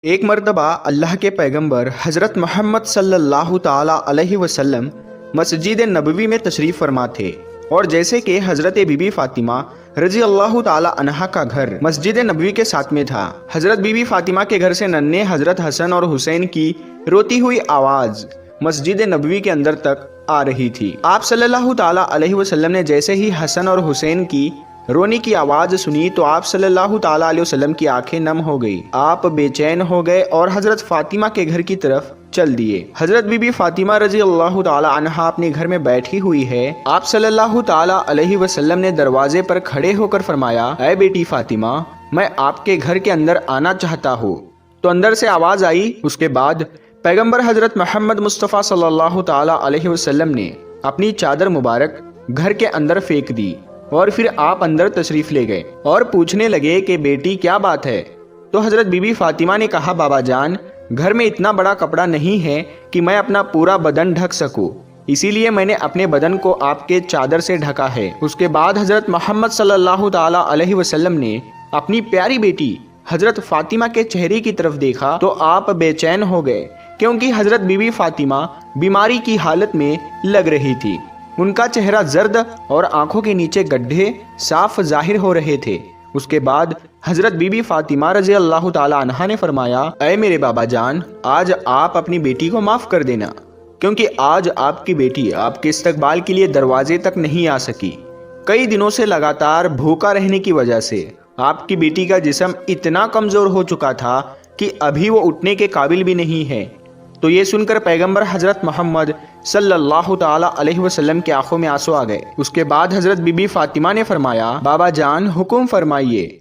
एक मरतबा अल्लाह के पैगंबर हज़रत मोहम्मद सल्लल्लाहु ताला अलैहि वसल्लम मस्जिद नबवी में तशरीफ़ फरमा थे और जैसे कि हज़रत बीबी फ़ातिमा रज़ी अल्लाह ताला अन्हा का घर मस्जिद नबवी के साथ में था। हज़रत बीबी फ़ातिमा के घर से नन्हे हज़रत हसन और हुसैन की रोती हुई आवाज़ मस्जिद नबवी के अंदर तक आ रही थी। आप सल्लल्लाहु ताला अलैहि वसल्लम ने जैसे ही हसन और हुसैन की रोने की आवाज सुनी तो आप सल्लल्लाहु ताला अलैहि वसल्लम की आंखें नम हो गई। आप बेचैन हो गए और हजरत फातिमा के घर की तरफ चल दिए। हजरत बीबी फातिमा रजी अल्लाह ताला अन्हा अपने घर में बैठी हुई है। आप सल्लल्लाहु ताला अलैहि वसल्लम ने दरवाजे पर खड़े होकर फरमाया, ऐ बेटी फातिमा, मैं आपके घर के अंदर आना चाहता हूँ। तो अंदर से आवाज आई। उसके बाद पैगम्बर हजरत मोहम्मद मुस्तफ़ा सल्लल्लाहु ताला अलैहि वसल्लम ने अपनी चादर मुबारक घर के अंदर फेंक दी और फिर आप अंदर तशरीफ ले गए और पूछने लगे कि बेटी क्या बात है। तो हजरत बीबी फातिमा ने कहा, बाबा जान, घर में इतना बड़ा कपड़ा नहीं है कि मैं अपना पूरा बदन ढक सकूं, इसीलिए मैंने अपने बदन को आपके चादर से ढका है। उसके बाद हजरत मोहम्मद सल्लल्लाहु ताला अलैहि वसल्लम ने अपनी प्यारी बेटी हजरत फातिमा के चेहरे की तरफ देखा तो आप बेचैन हो गए, क्योंकि हजरत बीबी फातिमा बीमारी की हालत में लग रही थी। उनका चेहरा जर्द और आंखों के नीचे गड्ढे साफ जाहिर हो रहे थे। उसके बाद हजरत बीबी फातिमा रज़ी अल्लाह ताला अन्हा ने फरमाया, ऐ मेरे बाबा जान, आज आप अपनी बेटी को माफ़ कर देना, क्योंकि आज आपकी बेटी आपके इस्तकबाल के लिए दरवाजे तक नहीं आ सकी। कई दिनों से लगातार भूखा रहने की वजह से आपकी बेटी का जिस्म इतना कमज़ोर हो चुका था कि अभी वो उठने के काबिल भी नहीं है। तो ये सुनकर पैगंबर हजरत मोहम्मद सल्लल्लाहु ताला अलैहि वसल्लम की आंखों में आंसू आ गए। उसके बाद हजरत बीबी फातिमा ने फरमाया, बाबा जान, हुक्म फरमाइए।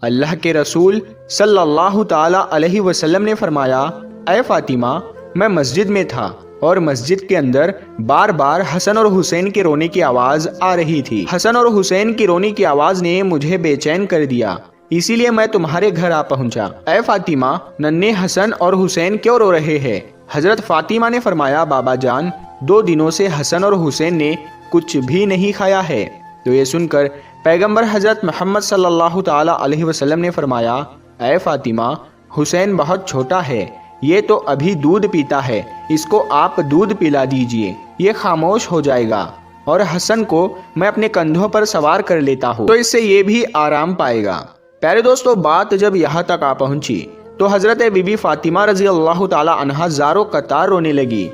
अल्लाह के रसूल सल्लल्लाहु ताला अलैहि वसल्लम ने फरमाया, ऐ फातिमा, मैं मस्जिद में था और मस्जिद के अंदर बार बार हसन और हुसैन के रोने की आवाज आ रही थी। हसन और हुसैन की रोने की आवाज ने मुझे बेचैन कर दिया, इसीलिए मैं तुम्हारे घर आ पहुंचा। ऐ फातिमा, नन्हे हसन और हुसैन क्यों रो रहे हैं? हजरत फातिमा ने फरमाया, बाबा जान, 2 दिनों से हसन और हुसैन ने कुछ भी नहीं खाया है। तो ये सुनकर पैगंबर हजरत मोहम्मद सल्लल्लाहु ताला अलैहि वसल्लम ने फरमाया, ऐ फातिमा, हुसैन बहुत छोटा है, ये तो अभी दूध पीता है, इसको आप दूध पिला दीजिए, ये खामोश हो जाएगा और हसन को मैं अपने कंधों पर सवार कर लेता हूँ, तो इससे ये भी आराम पाएगा। प्यारे दोस्तों, बात जब यहाँ तक आ पहुंची तो हजरत बीबी फातिमा रजी अल्लाह ताला अन्हा ज़ारो कतार रोने लगी।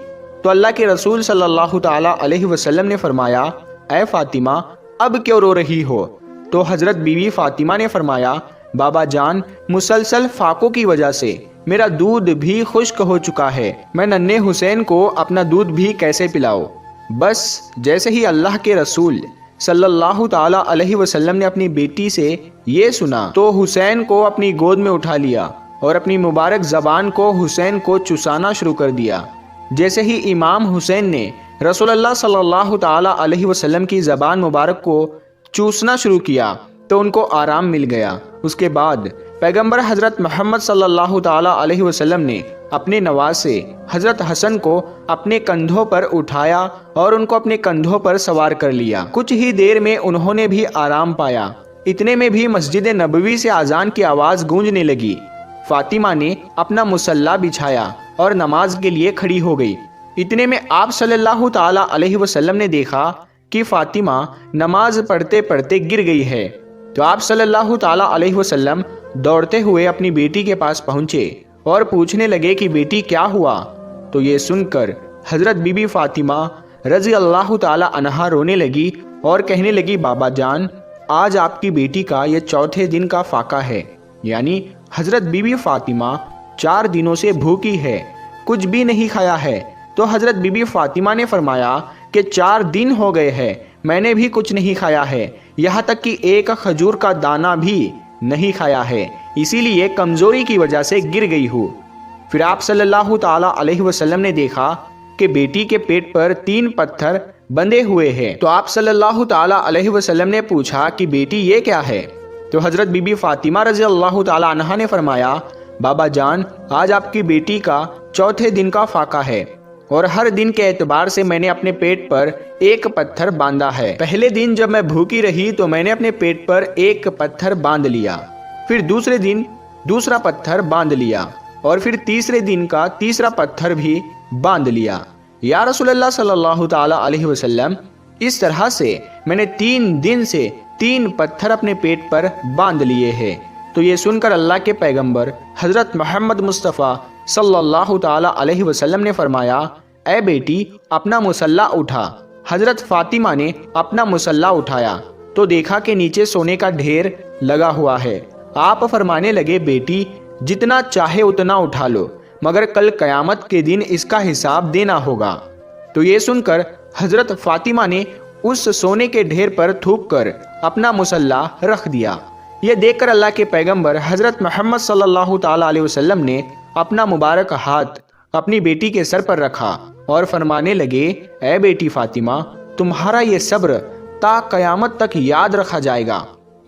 तो अल्लाह के रसूल सल्लल्लाहु ताला अलैहि वसल्लम ने फरमाया, ऐ फातिमा, अब क्यों रो रही हो? तो हजरत बीबी फातिमा ने फरमाया, बाबा जान, मुसलसल फाकों की वजह से मेरा दूध भी खुश्क हो चुका है, मैं नन्हे हुसैन को अपना दूध भी कैसे पिलाऊं? बस जैसे ही अल्लाह के रसूल सल्लल्लाहु ताला अलैहि वसल्लम ने अपनी बेटी से ये सुना तो हुसैन को अपनी गोद में उठा लिया और अपनी मुबारक ज़बान को हुसैन को चुसाना शुरू कर दिया। जैसे ही इमाम हुसैन ने रसूलुल्लाह सल्लल्लाहु ताला अलैहि वसल्लम की ज़बान मुबारक को चूसना शुरू किया तो उनको आराम मिल गया। उसके बाद पैगंबर हजरत मोहम्मद सल्लल्लाहु ताला अलैहि वसल्लम ने अपने नवासे हजरत हसन को अपने कंधों पर उठाया और उनको अपने कंधों पर सवार कर लिया। कुछ ही देर में उन्होंने भी आराम पाया। इतने में भी मस्जिद नबवी से अजान की आवाज़ गूंजने लगी। फातिमा ने अपना मुसल्ला बिछाया और नमाज के लिए खड़ी हो गई। इतने में आप सल्लल्लाहु ताला अलैहि वसल्लम ने देखा कि फातिमा नमाज पढ़ते पढ़ते गिर गई है। तो आप सल्लल्लाहु ताला अलैहि वसल्लम दौड़ते हुए अपनी बेटी के पास पहुंचे और पूछने लगे कि बेटी क्या हुआ? तो ये सुनकर हजरत बीबी फातिमा रजी अल्लाह ताला अन्हा रोने लगी और कहने लगी, बाबा जान, आज आपकी बेटी का ये 4थे दिन का फाका है, यानी हजरत बीबी फातिमा 4 दिनों से भूखी है, कुछ भी नहीं खाया है। तो हजरत बीबी फातिमा ने फरमाया कि 4 दिन हो गए हैं, मैंने भी कुछ नहीं खाया है, यहाँ तक कि एक खजूर का दाना भी नहीं खाया है, इसीलिए कमज़ोरी की वजह से गिर गई हूँ। फिर आप सल्लल्लाहु ताला अलैहि वसल्लम ने देखा कि बेटी के पेट पर 3 पत्थर बंधे हुए हैं। तो आप सल्लल्लाहु ताला अलैहि वसल्लम ने पूछा कि बेटी ये क्या है? तो हजरत बीबी फातिमा रजी अल्लाह ताला अन्हा ने फरमाया, बाबा जान, आज आपकी बेटी का 4थे दिन का फाका है और हर दिन के एतबार से मैंने अपने पेट पर 1 पत्थर बांधा है। पहले दिन जब मैं भूखी रही तो मैंने अपने पेट पर 1 पत्थर बांध लिया, फिर दूसरे दिन दूसरा पत्थर बांध लिया और फिर तीसरे दिन का तीसरा पत्थर भी बांध लिया। या रसूलल्लाह सल्लल्लाहु ताला अलैहि वसल्लम, इस तरह से मैंने 3 दिन से 3 पत्थर अपने पेट पर बांध लिए हैं। तो ये सुनकर अल्लाह के पैगंबर हज़रत मोहम्मद मुस्तफ़ा सल्लल्लाहु ताला अलैहि वसल्लम ने फरमाया, ऐ बेटी, अपना मुसल्ला उठा। हज़रत फातिमा ने अपना मुसल्ला उठाया तो देखा कि नीचे सोने का ढेर लगा हुआ है। आप फरमाने लगे, बेटी, जितना चाहे उतना उठा लो, मगर कल क़यामत के दिन इसका हिसाब देना होगा। तो ये सुनकर हज़रत फातिमा ने उस सोने के ढेर पर थूक कर अपना मुसल्ला रख दिया। यह देखकर अल्लाह के पैगंबर हज़रत मोहम्मद सल्लल्लाहु ताला अलैहि वसल्लम ने अपना मुबारक हाथ अपनी बेटी के सर पर रखा और फरमाने लगे, ऐ बेटी फातिमा, तुम्हारा ये सब्र ता क़यामत तक याद रखा जाएगा।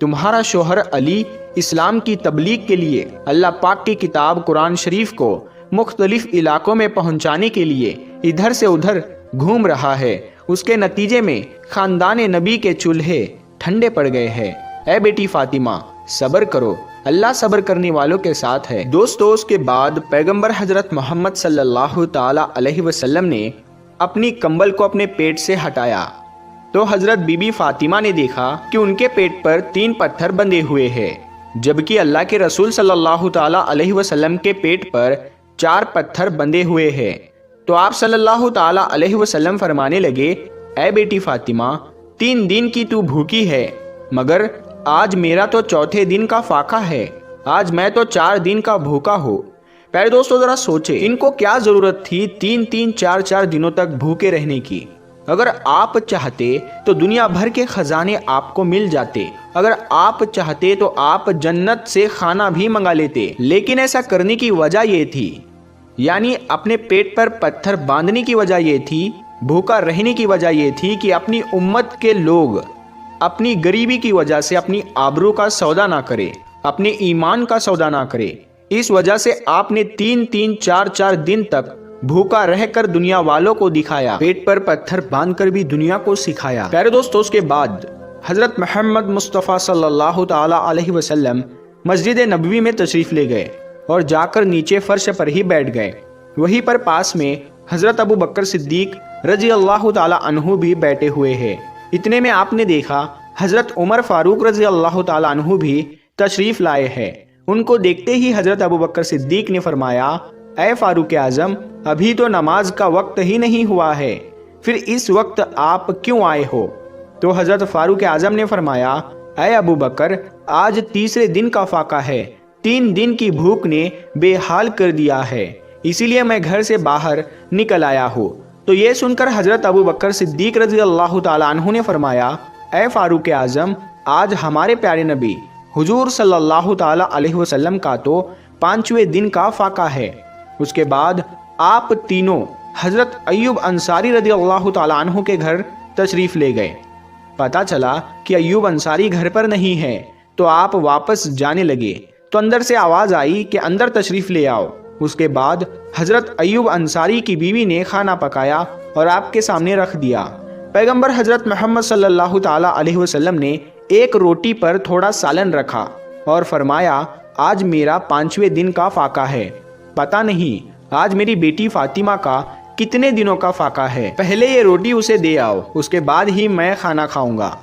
तुम्हारा शोहर अली इस्लाम की तबलीग के लिए अल्लाह पाक की किताब कुरान शरीफ को मुख्तलिफ इलाकों में पहुंचाने के लिए इधर से उधर घूम रहा है। उसके नतीजे में खानदान नबी के चूल्हे ठंडे पड़ गए हैं। ऐ बेटी फातिमा, सब्र करो, अल्लाह सब्र करने वालों के साथ है। दोस्तों, उसके बाद पैगंबर हजरत मोहम्मद सल्लल्लाहु ताला अलैहि वसल्लम ने अपनी कंबल को अपने पेट से हटाया तो हजरत बीबी फातिमा ने देखा कि उनके पेट पर 3 पत्थर बंधे हुए हैं, जबकि अल्लाह के रसूल सल्लल्लाहु ताला अलैहि वसल्लम के पेट पर 4 पत्थर बंधे हुए हैं। तो आप सल्लल्लाहु ताला अलैहि वसल्लम फरमाने लगे, ऐ बेटी फातिमा, 3 दिन की तू भूखी है, मगर आज मेरा तो चौथे दिन का फाका है। आज मैं तो 4 दिन का भूखा हूँ। प्यारे दोस्तों, जरा सोचे, इनको क्या जरूरत थी 3-3, 4-4 दिनों तक भूखे रहने की। अगर आप चाहते तो दुनिया भर के खजाने आपको मिल जाते। अगर आप चाहते तो आप जन्नत से खाना भी मंगा लेते। लेकिन ऐसा करने की वजह ये थी, यानी अपने पेट पर पत्थर बांधने की वजह ये थी, भूखा रहने की वजह ये थी कि अपनी उम्मत के लोग अपनी गरीबी की वजह से अपनी आबरू का सौदा ना करे, अपने ईमान का सौदा ना करे। इस वजह से आपने 3-3, 4-4 दिन तक भूखा रहकर दुनिया वालों को दिखाया, पेट पर पत्थर बांधकर भी दुनिया को सिखाया। प्यारे दोस्तों, उसके बाद हजरत मोहम्मद मुस्तफ़ा सल्लल्लाहु ताला अलैहि वसल्लम मस्जिद नबवी में तशरीफ ले गए और जाकर नीचे फर्श पर ही बैठ गए। वहीं पर पास में हजरत अबू बकर सिद्दीक रजी अल्लाह ताला अन्हु भी बैठे हुए हैं। इतने में आपने देखा हजरत उमर फारूक रजी अल्लाह ताला अन्हु भी तशरीफ लाए हैं। उनको देखते ही हजरत अबू बकर सिद्दीक ने फरमाया, ऐ फारूक आजम, अभी तो नमाज का वक्त ही नहीं हुआ है, फिर इस वक्त आप क्यों आए हो? तो हजरत फारूक आजम ने फरमाया, ऐ अबू बकर, आज तीसरे दिन का फाका है, 3 दिन की भूख ने बेहाल कर दिया है, इसीलिए मैं घर से बाहर निकल आया हूँ। तो ये सुनकर हजरत अबू बकर सिद्दीक रजी अल्लाह ताला अन्हु ने फरमाया, ऐ फारूक आजम, आज हमारे प्यारे नबी हुजूर सल्लल्लाहु ताला अलैहि वसल्लम का तो 5वें दिन का फाका है। उसके बाद आप तीनों हजरत अय्यूब अंसारी रदी अल्लाह ताला अन्हु के घर तशरीफ ले गए। पता चला कि अय्यूब अंसारी घर पर नहीं है, तो आप वापस जाने लगे तो अंदर से आवाज़ आई कि अंदर तशरीफ ले आओ। उसके बाद हजरत अय्यूब अंसारी की बीवी ने खाना पकाया और आपके सामने रख दिया। पैगंबर हजरत मोहम्मद सल्लल्लाहु ताला अलैहि वसल्लम ने एक रोटी पर थोड़ा सालन रखा और फरमाया, आज मेरा 5वें दिन का फाका है, पता नहीं आज मेरी बेटी फातिमा का कितने दिनों का फाका है, पहले ये रोटी उसे दे आओ, उसके बाद ही मैं खाना खाऊंगा।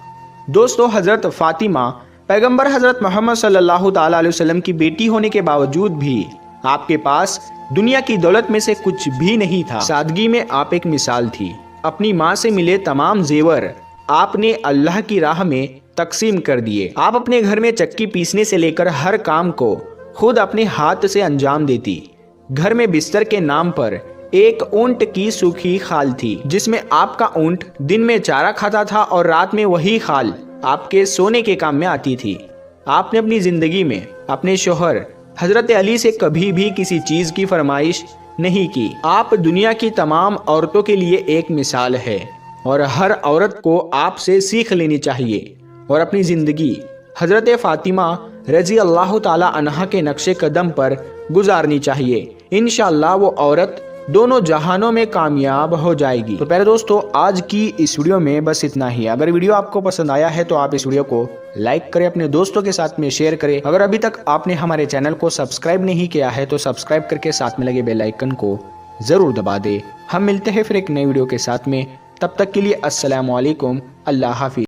दोस्तों, हजरत फातिमा पैगंबर हजरत मोहम्मद सल्लल्लाहु ताला अलैहि वसल्लम की बेटी होने के बावजूद भी आपके पास दुनिया की दौलत में से कुछ भी नहीं था। सादगी में आप एक मिसाल थी। अपनी माँ से मिले तमाम जेवर आपने अल्लाह की राह में तकसीम कर दिए। आप अपने घर में चक्की पीसने से लेकर हर काम को खुद अपने हाथ से अंजाम देती। घर में बिस्तर के नाम पर एक ऊंट की सूखी खाल थी, जिसमें आपका ऊंट दिन में चारा खाता था और रात में वही खाल आपके सोने के काम में आती थी। आपने अपनी जिंदगी में अपने शोहर हजरत अली से कभी भी किसी चीज की फरमाइश नहीं की। आप दुनिया की तमाम औरतों के लिए एक मिसाल है और हर औरत को आपसे सीख लेनी चाहिए और अपनी जिंदगी हजरत फातिमा रजी अल्लाह ताला अन्हा के नक्शे कदम पर गुजारनी चाहिए। इंशाअल्लाह वो औरत دونوں جہانوں میں کامیاب ہو جائے گی۔ تو پہلے دوستو آج کی اس ویڈیو میں بس اتنا ہی۔ اگر ویڈیو آپ کو پسند آیا ہے تو آپ اس ویڈیو کو لائک کریں، اپنے دوستوں کے ساتھ میں شیئر کریں۔ اگر ابھی تک آپ نے ہمارے چینل کو سبسکرائب نہیں کیا ہے تو سبسکرائب کر کے ساتھ میں لگے بیل آئیکن کو ضرور دبا دے۔ ہم ملتے ہیں پھر ایک نئی ویڈیو کے ساتھ میں، تب تک کے لیے السلام علیکم، اللہ حافظ۔